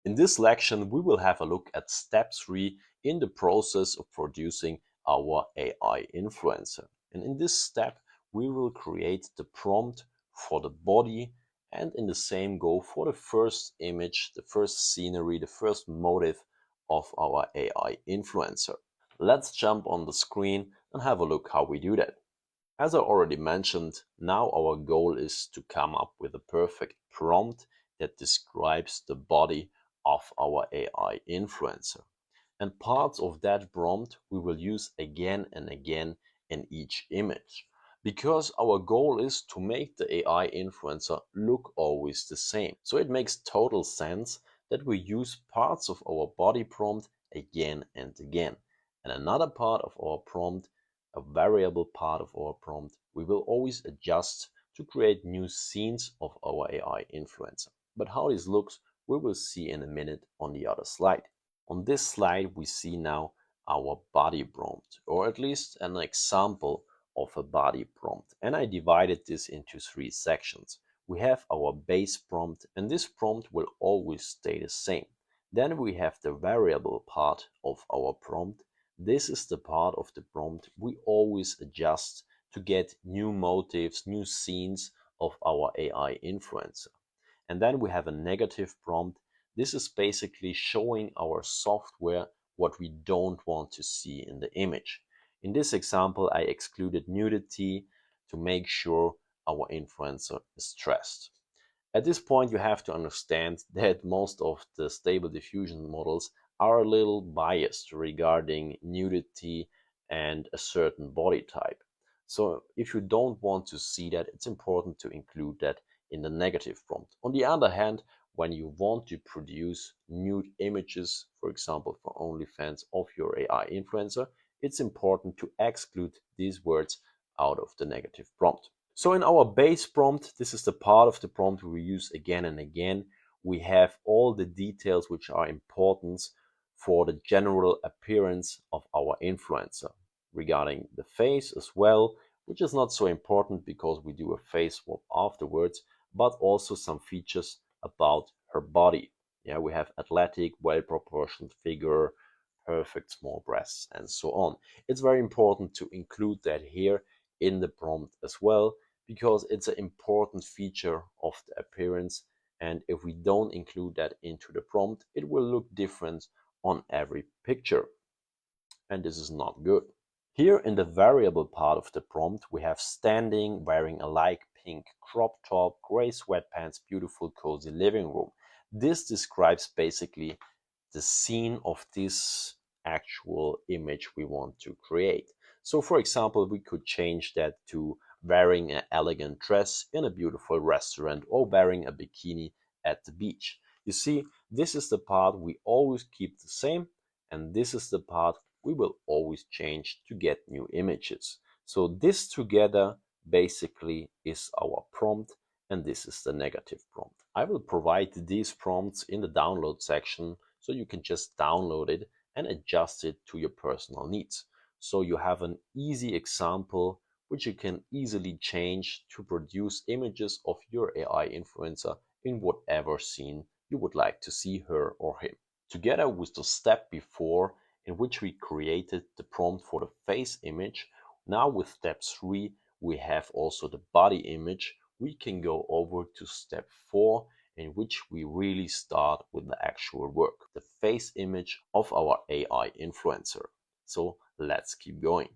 In this lection, we will have a look at step 3 in the process of producing our AI influencer. And in this step, we will create the prompt for the body and in the same go for the first image, the first scenery, the first motive of our AI influencer. Let's jump on the screen and have a look how we do that. As I already mentioned, now our goal is to come up with a perfect prompt that describes the body of our AI influencer. And parts of that prompt we will use again and again in each image. Because our goal is to make the AI influencer look always the same. So it makes total sense that we use parts of our body prompt again and again. And another part of our prompt, a variable part of our prompt, we will always adjust to create new scenes of our AI influencer. But how this looks, we will see in a minute on the other slide. On this slide, we see now our body prompt, or at least an example of a body prompt. And I divided this into 3 sections. We have our base prompt, and this prompt will always stay the same. Then we have the variable part of our prompt. This is the part of the prompt we always adjust to get new motives, new scenes of our AI influencer. And then we have a negative prompt. This is basically showing our software what we don't want to see in the image. In this example, I excluded nudity to make sure our influencer is stressed. At this point, you have to understand that most of the Stable Diffusion models are a little biased regarding nudity and a certain body type. So if you don't want to see that, it's important to include that in the negative prompt. On the other hand, when you want to produce nude images, for example, for OnlyFans of your AI influencer, it's important to exclude these words out of the negative prompt. So in our base prompt, this is the part of the prompt we use again and again. We have all the details which are important for the general appearance of our influencer. Regarding the face as well, which is not so important because we do a face swap afterwards, but also some features about her body. Yeah, we have athletic, well-proportioned figure, perfect small breasts, and so on. It's very important to include that here in the prompt as well, because it's an important feature of the appearance. And if we don't include that into the prompt, it will look different on every picture. And this is not good. Here in the variable part of the prompt, we have standing, wearing a light pink crop top, gray sweatpants, beautiful cozy living room. This describes basically the scene of this actual image we want to create. So for example, we could change that to wearing an elegant dress in a beautiful restaurant or wearing a bikini at the beach. You see, this is the part we always keep the same, and this is the part we will always change to get new images. So this together basically is our prompt, and this is the negative prompt. I will provide these prompts in the download section, so you can just download it and adjust it to your personal needs. So you have an easy example which you can easily change to produce images of your AI influencer in whatever scene you would like to see her or him. Together with the step before, in which we created the prompt for the face image, now with step 3 we have also the body image. We can go over to step 4, in which we really start with the actual work, the face image of our AI influencer. So let's keep going.